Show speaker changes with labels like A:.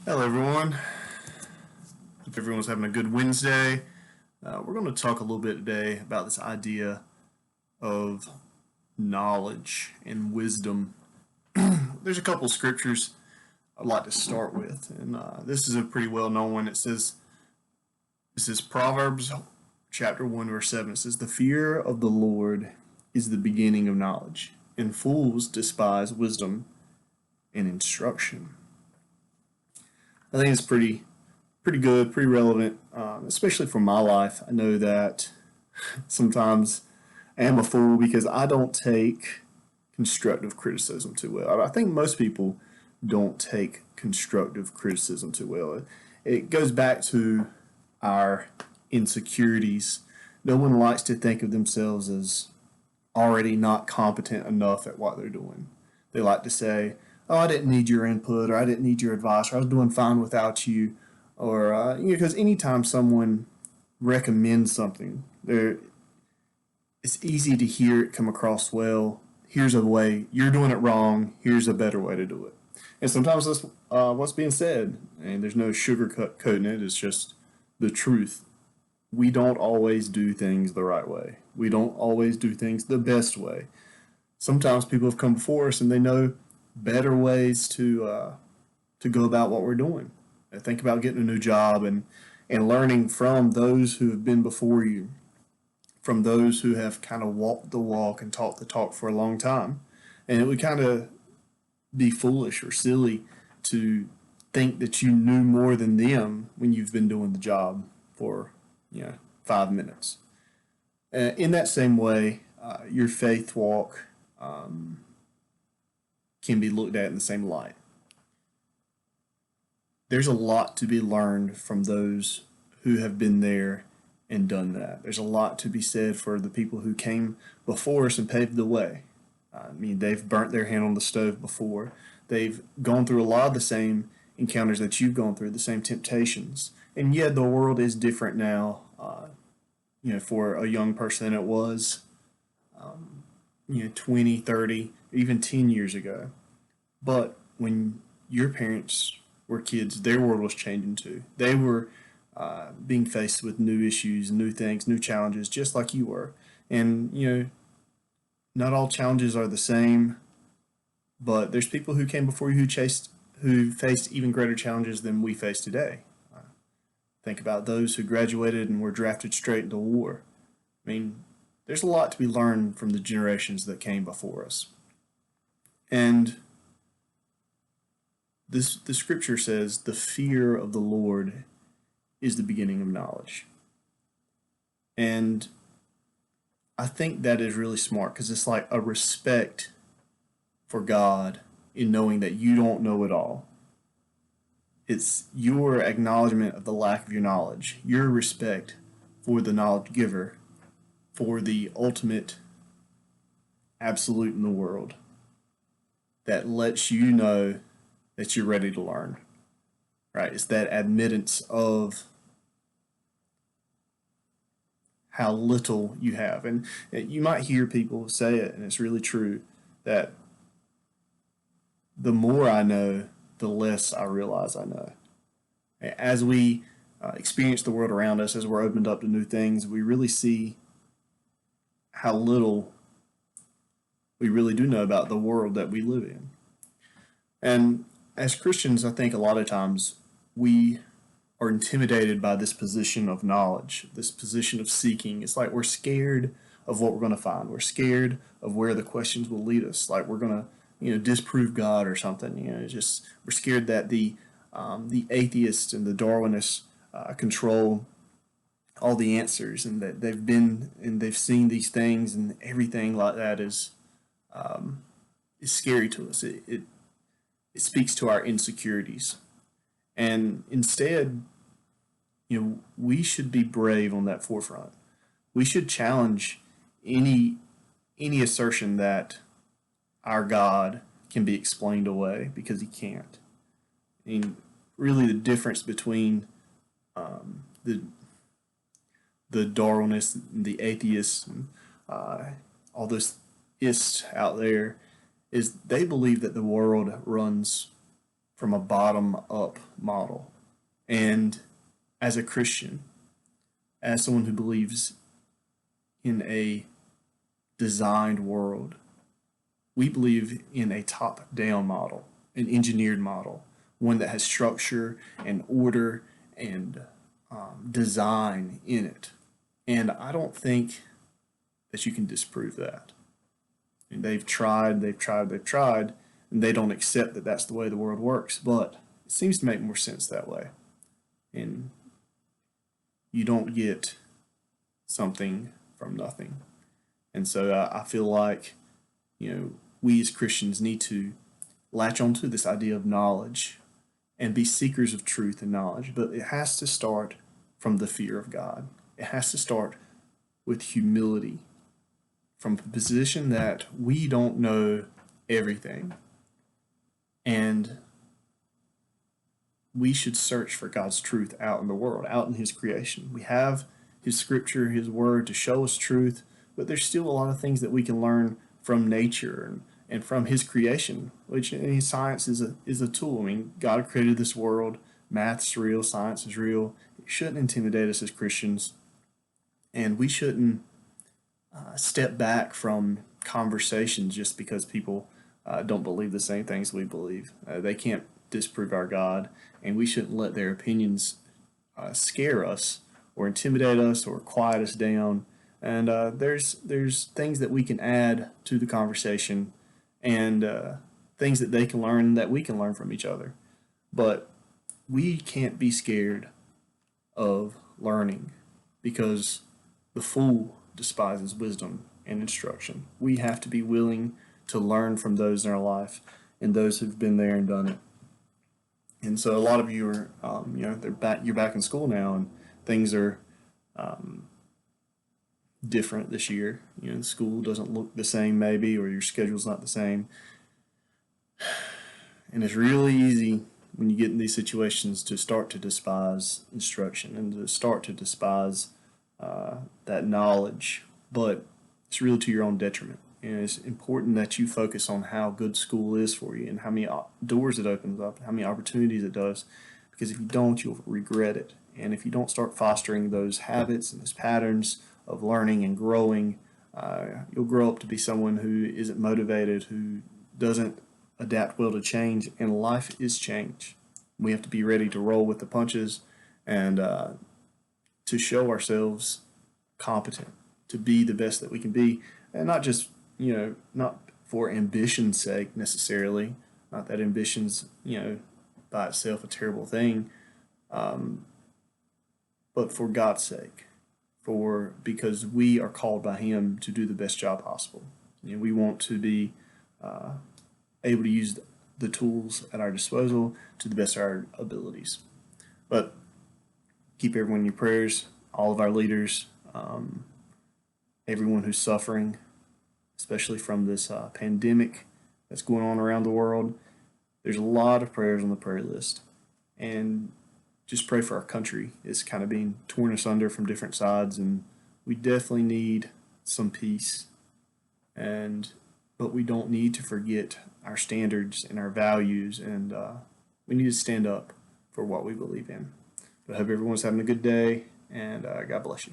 A: Hello, everyone. Hope everyone's having a good Wednesday. We're going to talk a little bit today about this idea of knowledge and wisdom. There's a couple of scriptures I'd like to start with, and this is a pretty well known one. This is Proverbs chapter 1, verse 7. It says, "The fear of the Lord is the beginning of knowledge, and fools despise wisdom and instruction." I think it's pretty good, pretty relevant, especially for my life. I know that sometimes I am a fool because I don't take constructive criticism too well. I think most people don't take constructive criticism too well. It goes back to our insecurities. No one likes to think of themselves as already not competent enough at what they're doing. They like to say, "Oh, I didn't need your input," or "I didn't need your advice," or "I was doing fine without you." Or, because anytime someone recommends something, it's easy to hear it come across well. Here's a way, you're doing it wrong, here's a better way to do it. And sometimes that's what's being said, and there's no sugarcoating it, it's just the truth. We don't always do things the right way, we don't always do things the best way. Sometimes people have come before us and they know better ways to go about what we're doing. Think about getting a new job and learning from those who have been before you, from those who have kind of walked the walk and talked the talk for a long time. And it would kind of be foolish or silly to think that you knew more than them when you've been doing the job for, 5 minutes. In that same way, your faith walk can be looked at in the same light. There's a lot to be learned from those who have been there and done that. There's a lot to be said for the people who came before us and paved the way. I mean, they've burnt their hand on the stove before. They've gone through a lot of the same encounters that you've gone through, the same temptations. And yet the world is different now, for a young person than it was, 20, 30, even 10 years ago. But when your parents were kids, their world was changing too. They were being faced with new issues, new things, new challenges, just like you were. And, not all challenges are the same, but there's people who came before you who faced even greater challenges than we face today. Think about those who graduated and were drafted straight into war. I mean, there's a lot to be learned from the generations that came before us. And the scripture says, "The fear of the Lord is the beginning of knowledge." And I think that is really smart because it's like a respect for God in knowing that you don't know it all. It's your acknowledgement of the lack of your knowledge, your respect for the knowledge giver, for the ultimate absolute in the world that lets you know that you're ready to learn. Right? It's that admittance of how little you have. And you might hear people say it, and it's really true, that the more I know, the less I realize I know. As we experience the world around us, as we're opened up to new things, we really see how little we really do know about the world that we live in. And as Christians, I think a lot of times we are intimidated by this position of knowledge, this position of seeking. It's like we're scared of what we're going to find. We're scared of where the questions will lead us. Like we're going to, disprove God or something. Just we're scared that the atheists and the Darwinists control all the answers, and that they've seen these things, and everything like that is scary to us. It speaks to our insecurities. And instead, we should be brave on that forefront. We should challenge any assertion that our God can be explained away, because he can't. I mean, really, the difference between the Darwinists, and the atheists, and all those ists out there, is they believe that the world runs from a bottom up model. And as a Christian, as someone who believes in a designed world, we believe in a top down model, an engineered model, one that has structure and order and design in it. And I don't think that you can disprove that. And they've tried, and they don't accept that that's the way the world works. But it seems to make more sense that way. And you don't get something from nothing. And so I feel like, we as Christians need to latch onto this idea of knowledge and be seekers of truth and knowledge. But it has to start from the fear of God. It has to start with humility, from a position that we don't know everything. And we should search for God's truth out in the world, out in His creation. We have His scripture, His word to show us truth, but there's still a lot of things that we can learn from nature and from His creation, which science is a tool. I mean, God created this world. Math's real, science is real. It shouldn't intimidate us as Christians, and we shouldn't step back from conversations just because people don't believe the same things we believe. They can't disprove our God, and we shouldn't let their opinions scare us or intimidate us or quiet us down. And there's things that we can add to the conversation, and things that they can learn that we can learn from each other. But we can't be scared of learning, because the fool despises wisdom and instruction. We have to be willing to learn from those in our life and those who've been there and done it. And so a lot of you are, you're back in school now, and things are different this year. School doesn't look the same maybe, or your schedule's not the same. And it's really easy when you get in these situations to start to despise instruction and to start to despise that knowledge. But it's really to your own detriment. And it's important that you focus on how good school is for you and how many doors it opens up, how many opportunities it does. Because if you don't, you'll regret it. And if you don't start fostering those habits and those patterns of learning and growing, you'll grow up to be someone who isn't motivated, who doesn't adapt well to change. And life is change. We have to be ready to roll with the punches and to show ourselves competent, to be the best that we can be, and not just, not for ambition's sake necessarily. Not that ambition's, by itself a terrible thing, but for God's sake, because we are called by Him to do the best job possible. We want to be able to use the tools at our disposal to the best of our abilities. But keep everyone in your prayers, all of our leaders, everyone who's suffering, especially from this pandemic that's going on around the world. There's a lot of prayers on the prayer list. And just pray for our country. It's kind of being torn asunder from different sides, and we definitely need some peace. But we don't need to forget our standards and our values, and we need to stand up for what we believe in. But I hope everyone's having a good day, and God bless you.